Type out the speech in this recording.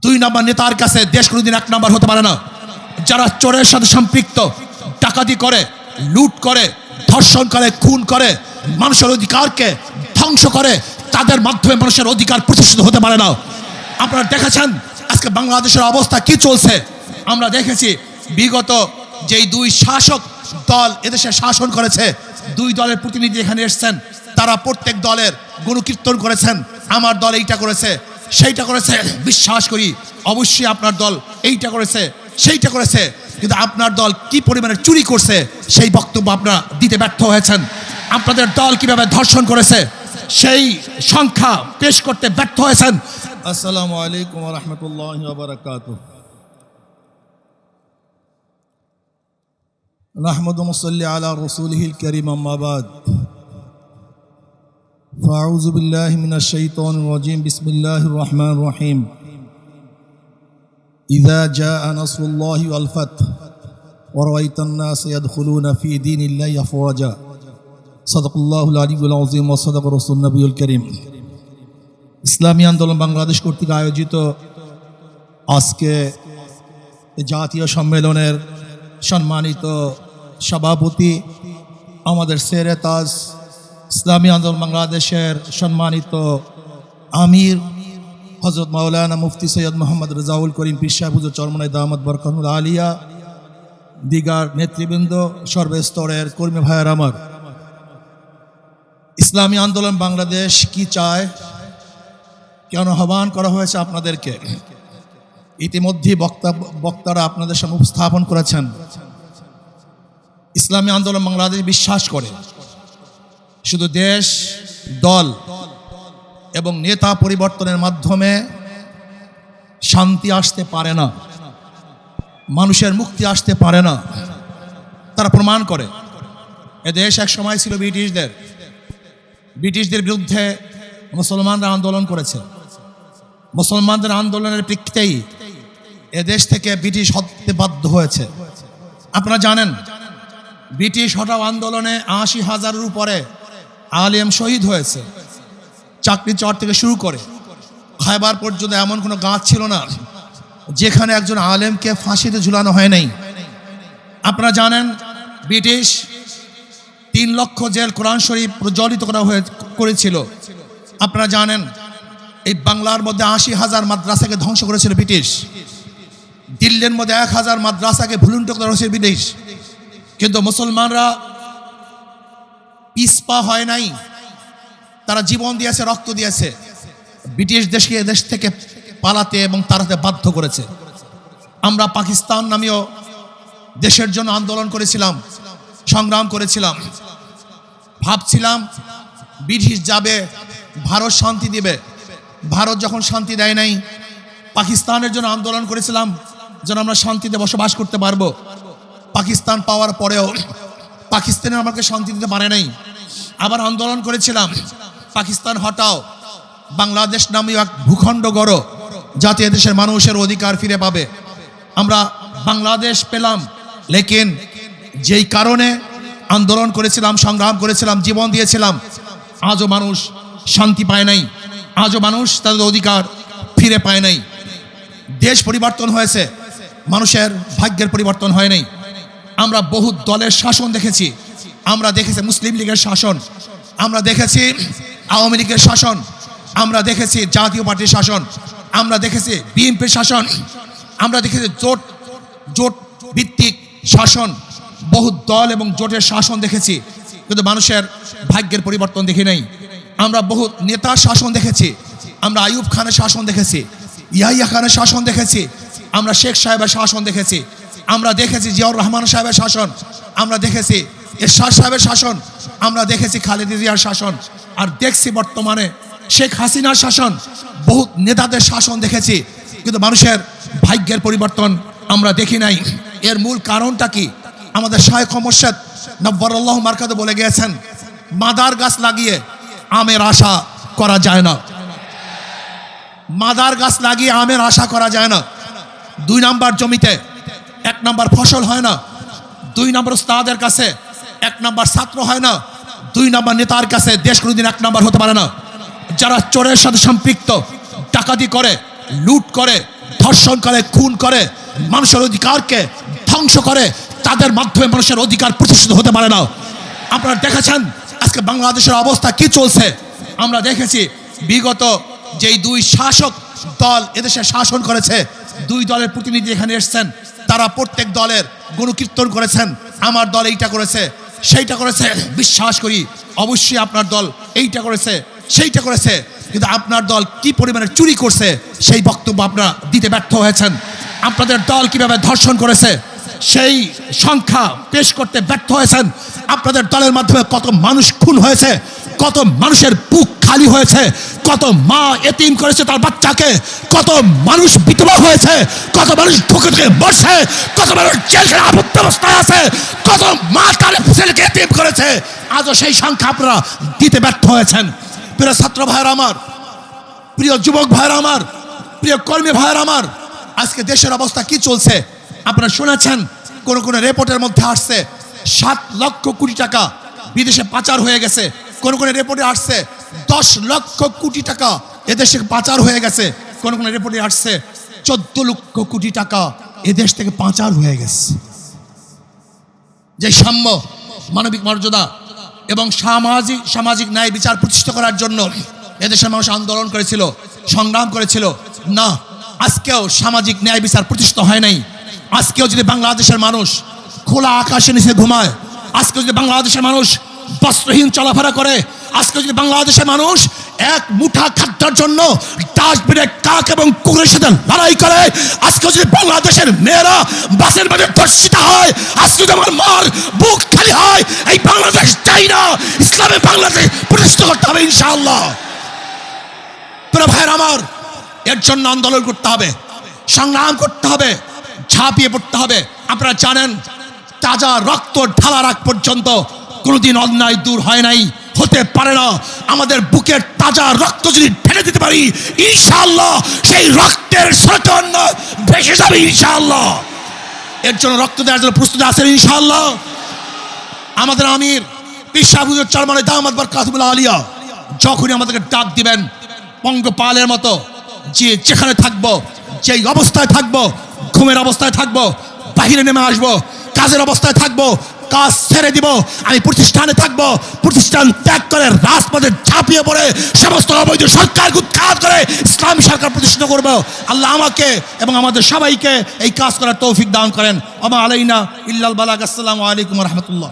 দুই নম্বর নেতার কাছে দেশ কোনোদিন এক নম্বর হতে পারে না। যারা চোরের সাথে সম্পৃক্ত, ডাকাতি করে, লুট করে, ধর্ষণ করে, খুন করে, মানুষের অধিকারকে ধ্বংস করে, তাদের মাধ্যমে মানুষের অধিকার প্রতিষ্ঠিত হতে পারে না। আপনারা দেখেছেন আজকে বাংলাদেশের অবস্থা কি চলছে। আমরা দেখেছি বিগত যেই দুই শাসক দল এদেশে শাসন করেছে, দুই দলের প্রতিনিধি এখানে এসেছেন, তারা প্রত্যেক দলের গুণকীর্তন করেছেন। আমার দল এইটা করেছে, সেইটা করেছে। বিশ্বাস করি অবশ্যই আপনার দল এইটা করেছে, সেইটা করেছে, কিন্তু আপনার দল কি পরিমাণে চুরি করছে সেই বক্তব্য আপনারা দিতে ব্যর্থ হয়েছেন। আপনাদের দল কিভাবে ধর্ষণ করেছে সেই সংখ্যা পেশ করতে ব্যর্থ হয়েছেন। আসসালামু আলাইকুম ওয়া রাহমাতুল্লাহি ওয়া বারাকাতুহু। নাহমাদু ওয়া নুসাল্লি আলা রাসূলিহিল কারীম, আম্মা বাদ। ফাআউযু বিল্লাহি মিনাশ শাইতানির রাজীম। বিসমিল্লাহির রহমানির রহিম। ইযা জাআ নাসরুল্লাহি ওয়াল ফাth ওয়া রাআইতান নাসা ইয়াদখুলুনা ফি দীনিল্লাহি আফওয়াজা। সাদাকাল্লাহুল আলিয়্যুল আযীম ওয়া সাদাকা রাসূলুন নবিয়ুল কারীম। ইসলামী আন্দোলন বাংলাদেশ কর্তৃক আয়োজিত আজকে জাতীয় সম্মেলনের সম্মানিত সভাপতি, আমাদের সেরে তাজ ইসলামী আন্দোলন বাংলাদেশের সম্মানিত আমির হযরত মাওলানা মুফতি সৈয়দ মোহাম্মদ রেজাউল করিম পীর সাহেব হুজুর চরমনাই দামাত বরকাতুল আলিয়া, দিগার নেতৃবৃন্দ, সর্বস্তরের কর্মী ভাইয়ের আমার, ইসলামী আন্দোলন বাংলাদেশ কি চায়, কেন আহ্বান করা হয়েছে আপনাদেরকে ইতিমধ্যে বক্তারা আপনাদের সামনে উপস্থাপন করেছেন। ইসলামী আন্দোলন বাংলাদেশ বিশ্বাস করে শুধু দেশ, দল এবং নেতা পরিবর্তনের মাধ্যমে শান্তি আসতে পারে না, মানুষের মুক্তি আসতে পারে না। তারা প্রমাণ করে এদেশ এক সময় ছিল ব্রিটিশদের বিরুদ্ধে মুসলমানরা আন্দোলন করেছে। মুসলমানদের আন্দোলনের প্রেক্ষিতেই এদেশ থেকে ব্রিটিশ হতে বাধ্য হয়েছে। আপনারা জানেন ব্রিটিশ হটাও আন্দোলনে ৮০,০০০-এর উপরে আলেম শহীদ হয়েছে। চাকরি চর থেকে শুরু করে খায়বার পর্যন্ত এমন কোনো গাছ ছিল না যেখানে একজন আলেমকে ফাঁসিতে ঝুলানো হয় নাই। আপনারা জানেন ব্রিটিশ ৩ লক্ষ জেল কোরআন শরীফ প্রজ্বলিত করেছিল। আপনারা জানেন এই বাংলার মধ্যে ৮০,০০০ মাদ্রাসাকে ধ্বংস করেছিল ব্রিটিশ। দিল্লির মধ্যে ১,০০০ মাদ্রাসাকে ভুলুণ্ঠিত করা হয়েছিল ব্রিটিশ। কিন্তু মুসলমানরা পিছপা হয় নাই, তারা জীবন দিয়েছে, রক্ত দিয়েছে, ব্রিটিশ দেশকে এদেশ থেকে পালাতে এবং তাড়াতে বাধ্য করেছে। আমরা পাকিস্তান নামীয় দেশের জন্য আন্দোলন করেছিলাম, সংগ্রাম করেছিলাম, ভাবছিলাম ব্রিটিশ যাবে, ভারত শান্তি দিবে। ভারত যখন শান্তি দেয় নাই, পাকিস্তানের জন্য আন্দোলন করেছিলাম যেন আমরা শান্তিতে বসবাস করতে পারবো। পাকিস্তান পাওয়ার পরেও পাকিস্তানে আমাকে শান্তি দিতে পারে নাই। আবার আন্দোলন করেছিলাম পাকিস্তান হটাও, বাংলাদেশ নামীয় এক ভূখণ্ড গড়ো, যাতে এদেশের মানুষের অধিকার ফিরে পাবে। আমরা বাংলাদেশ পেলাম, লেকিন যেই কারণে আন্দোলন করেছিলাম, সংগ্রাম করেছিলাম, জীবন দিয়েছিলাম, আজও মানুষ শান্তি পায় নাই, আজও মানুষ তাদের অধিকার ফিরে পায় নাই। দেশ পরিবর্তন হয়েছে, মানুষের ভাগ্যের পরিবর্তন হয় নাই। আমরা বহু দলের শাসন দেখেছি। আমরা দেখেছি মুসলিম লীগের শাসন, আমরা দেখেছি আওয়ামী লীগের শাসন, আমরা দেখেছি জাতীয় পার্টির শাসন, আমরা দেখেছি বিএনপির শাসন, আমরা দেখেছি জোট ভিত্তিক শাসন, বহু দল এবং জোটের শাসন দেখেছি, কিন্তু মানুষের ভাগ্যের পরিবর্তন দেখি নাই। আমরা বহু নেতার শাসন দেখেছি, আমরা আইয়ুব খানের শাসন দেখেছি, ইয়াহিয়া খানের শাসন দেখেছি, আমরা শেখ সাহেবের শাসন দেখেছি, আমরা দেখেছি জিয়াউর রহমান সাহেবের শাসন, আমরা দেখেছি এরশাদ সাহেবের শাসন, আমরা দেখেছি খালেদা জিয়ার শাসন, আর দেখছি বর্তমানে শেখ হাসিনার শাসন। বহু নেতাদের শাসন দেখেছি, কিন্তু মানুষের ভাগ্যের পরিবর্তন আমরা দেখি নাই। এর মূল কারণটা কি? আমাদের শায়খ মুর্শিদ নব্বরাল্লাহু মারকাদে বলে গিয়েছেন, মাদার গাছ লাগিয়ে আমের আশা করা যায় না। মাদার গাছ লাগিয়ে আমের আশা করা যায় না। ২ নাম্বার জমিতে ১ নাম্বার ফসল হয় না। ২ নাম্বার উস্তাদের কাছে ১ নাম্বার ছাত্র হয় না। ২ নাম্বার নেতার কাছে দেশ কোনোদিন ১ নাম্বার হতে পারে না। যারা চোরের সাথে সম্পৃক্ত, ডাকাতি করে, লুট করে, ধর্ষণ করে, খুন করে, মানুষের অধিকারকে ধ্বংস করে, তাদের মাধ্যমে মানুষের অধিকার প্রতিষ্ঠিত হতে পারে না। আপনারা দেখেছেন আজকে বাংলাদেশের অবস্থা কি চলছে। আমরা দেখেছি বিগত যেই দুই শাসক দল এদেশে শাসন করেছে, দুই দলের প্রতিনিধি এখানে এসেছেন, তারা প্রত্যেক দলের গুণকীর্তন করেছেন, আমার দল এইটা করেছে সেইটা করেছে। বিশ্বাস করি অবশ্যই আপনার দল এইটা করেছে সেইটা করেছে, কিন্তু আপনার দল কি পরিমাণে চুরি করছে সেই বক্তব্য আপনারা দিতে ব্যর্থ হয়েছেন। আপনাদের দল কিভাবে ধর্ষণ করেছে সেই সংখ্যা পেশ করতে ব্যর্থ হয়েছেন। আপনাদের দলের মাধ্যমে কত মানুষ খুন হয়েছে, কত মানুষের বুক খালি হয়েছে, কত মা এতিম করেছে তার বাচ্চাকে, কত মানুষ বিধবা হয়েছে, কত মানুষ ঢুকে ঢুকে মরছে, কত মানুষ জেলখানে আবদ্ধ অবস্থায় আছে, কত মা তার ছেলেকে এতিম করেছে, আজও সেই সংখ্যা আপনারা দিতে ব্যর্থ হয়েছেন। প্রিয় ছাত্র ভাইয়েরা আমার, প্রিয় যুবক ভাইয়েরা আমার, প্রিয় কর্মী ভাইয়েরা আমার, আজকে দেশের অবস্থা কি চলছে আপনারা শুনেছেন। কোন কোন রিপোর্টের মধ্যে আসছে 7 লক্ষ কোটি টাকা বিদেশে পাচার হয়ে গেছে। কোন কোন রিপোর্টে আসছে 10 লক্ষ কোটি টাকা এদেশে পাচার হয়ে গেছে। কোন কোন রিপোর্টে আসছে 14 লক্ষ কোটি টাকা এদেশ থেকে পাচার হয়ে গেছে। যে সাম্য, মানবিক মর্যাদা এবং সামাজিক ন্যায় বিচার প্রতিষ্ঠা করার জন্য এদেশের মানুষ আন্দোলন করেছিল, সংগ্রাম করেছিল, না আজকেও সামাজিক ন্যায় বিচার প্রতিষ্ঠিত হয় নাই। আজকেও যদি বাংলাদেশের মানুষ খোলা আকাশের নিচে ঘুমায়, আজকে যদি বাংলাদেশের মানুষ বস্ত্রহীন চলাফেরা করে, আজকে যদি বাংলাদেশের মানুষ এক মুঠা খাদ্যের জন্য ডাস্টবিনে কাক এবং কুকুরের সাথে লড়াই করে, আজকে যদি বাংলাদেশের মেয়েরা বাসের মধ্যে ধর্ষিত হয়, আজকে যদি আমার মার বুক খালি হয়, এই বাংলাদেশ চাই না, ইসলামে বাংলাদেশ প্রতিষ্ঠিত করতে হবে ইনশাআল্লাহ। প্রিয় ভাইয়ের আমার, এর জন্য আন্দোলন করতে হবে, সংগ্রাম করতে হবে, ঝাঁপিয়ে পড়তে হবে। আপনারা জানেন তাজা রক্ত ঢালার আগ পর্যন্ত কোনোদিন অন্যায় দূর হয় নাই, হতে পারে না। আমাদের বুকের তাজা রক্ত যদি ঢেলে দিতে পারি ইনশাআল্লাহ সেই রক্তের স্রোতে অন্যায় ভেসে যাবে ইনশাআল্লাহ। এর জন্য রক্ত দেওয়ার জন্য প্রস্তুত আছেন ইনশাআল্লাহ। আমাদের আমির পীর সাহেব হুজুর চরমনে দামাত বরকাতুহুল আলিয়া যখনই আমাদেরকে ডাক দিবেন, পঙ্গপালের মতো যেখানে থাকবো, যেই অবস্থায় থাকবো, ঘুমের অবস্থায় থাকবো, বাহিরে নেমে আসবো, কাজের অবস্থায় থাকবো, কাজ ছেড়ে দিব, আমি প্রতিষ্ঠানে থাকবো, প্রতিষ্ঠান ত্যাগ করে রাজপথে ঝাঁপিয়ে পড়ে সমস্ত অবৈধ সরকারকে উৎখাত করে ইসলামী সরকার প্রতিষ্ঠিত করবো। আল্লাহ আমাকে এবং আমাদের সবাইকে এই কাজ করার তৌফিক দান করেন। ওমা আলাইনা ইল্লাল বালাগ। আসসালামু আলাইকুম ওয়া রাহমাতুল্লাহ।